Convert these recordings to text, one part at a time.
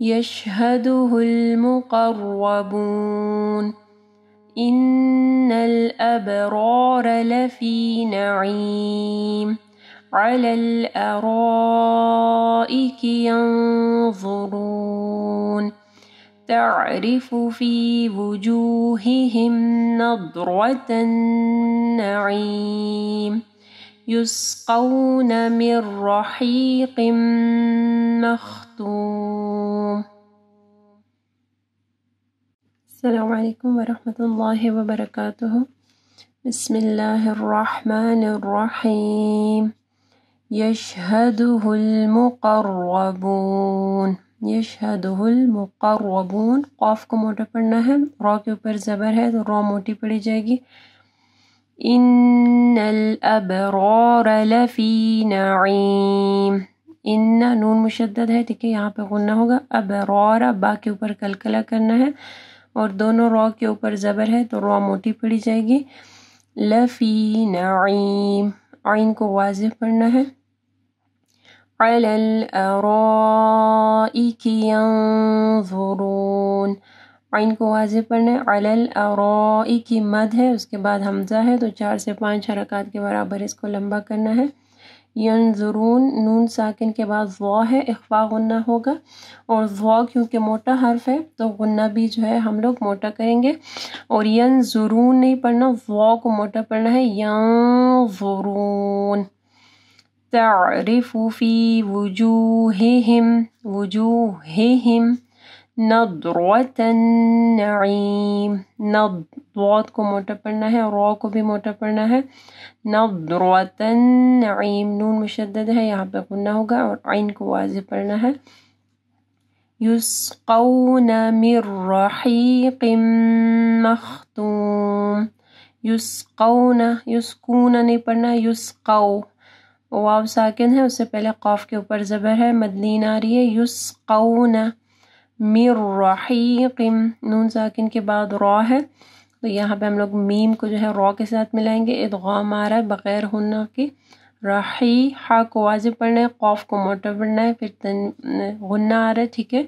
يشهده المقربون إن الأبرار لفي نعيم على الأرائك ينظرون تعرف في وجوههم نضرة النعيم يسقون من رحيق مختوم. السلام عليكم ورحمة الله وبركاته. بسم الله الرحمن الرحيم. يشهده المقربون. يشهده المقربون. قاف کو موٹا پڑھنا ہے، را کے اوپر زبر ہے تو را موٹی پڑھی جائے گی. ان الابرار لفی نعیم. ان نون مشدد ہے، ٹھیک ہے، یہاں پہ غنہ ہوگا. ابرار با کے اوپر کلکلہ کرنا ہے اور دونوں را کے اوپر زبر ہے تو را موٹی پڑھی جائے گی. لفی نعیم، عین کو واضح پڑھنا ہے. علی الارائک ینظرون، عین کو واضح پڑھنا ہے. علی الارائک مد ہے، اس کے بعد حمزہ ہے تو 4 سے 5 حرکات کے برابر اس کو لمبا کرنا ہے. ینظرون، نون ساکن کے بعد ضا ہے، اخفا غنہ ہوگا، اور ضا کیونکہ موٹا حرف ہے تو غنہ بھی جو ہے ہم لوگ موٹا کریں گے. اور ینظرون نہیں پڑھنا، ضا کو موٹا پڑھنا ہے. ینظرون. تعرف فی وجوہہم، وجوہہم نضرۃ النعیم. ضاد کو موٹا پڑھنا ہے اور را کو بھی موٹا پڑھنا ہے. نضرۃ النعیم، نون مشدد ہے، یہاں پہ غنہ ہوگا اور عین کو واضح پڑھنا ہے. یسقون من رحیق مختوم. یسقون، یسقون نہیں پڑھنا، یسقو. واو ساکن ہے، اس سے پہلے قاف کے اوپر زبر ہے، مد لین آ رہی ہے. یسقون من رحیق، نون ساکن کے بعد را ہے تو یہاں پہ ہم لوگ میم کو جو ہے را کے ساتھ ملائیں گے. ادغام آ رہا ہے بغیر غنہ کی. رحی، ہا کو واضح پڑھنا ہے، قاف کو موٹا پڑھنا ہے، پھر غنہ آ رہا ہے، ٹھیک ہے.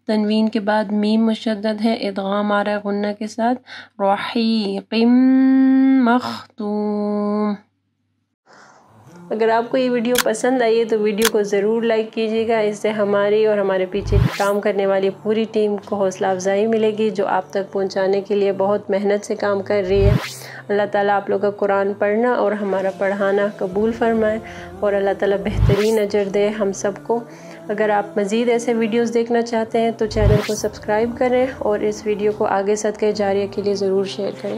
تنوین کے بعد میم مشدد ہے، ادغام آ رہا ہے غنہ کے ساتھ. رحیق مختوم. اگر آپ کو یہ ویڈیو پسند آئی ہے تو ویڈیو کو ضرور لائک کیجیے گا، اس سے ہماری اور ہمارے پیچھے کام کرنے والی پوری ٹیم کو حوصلہ افزائی ملے گی جو آپ تک پہنچانے کے لیے بہت محنت سے کام کر رہی ہے. اللہ تعالیٰ آپ لوگ کا قرآن پڑھنا اور ہمارا پڑھانا قبول فرمائے اور اللہ تعالیٰ بہترین اجر دے ہم سب کو. اگر آپ مزید ایسے ویڈیوز دیکھنا چاہتے ہیں تو چینل کو سبسکرائب کریں اور اس ویڈیو کو آگے صدقہ جاریہ کے لیے ضرور شیئر کریں.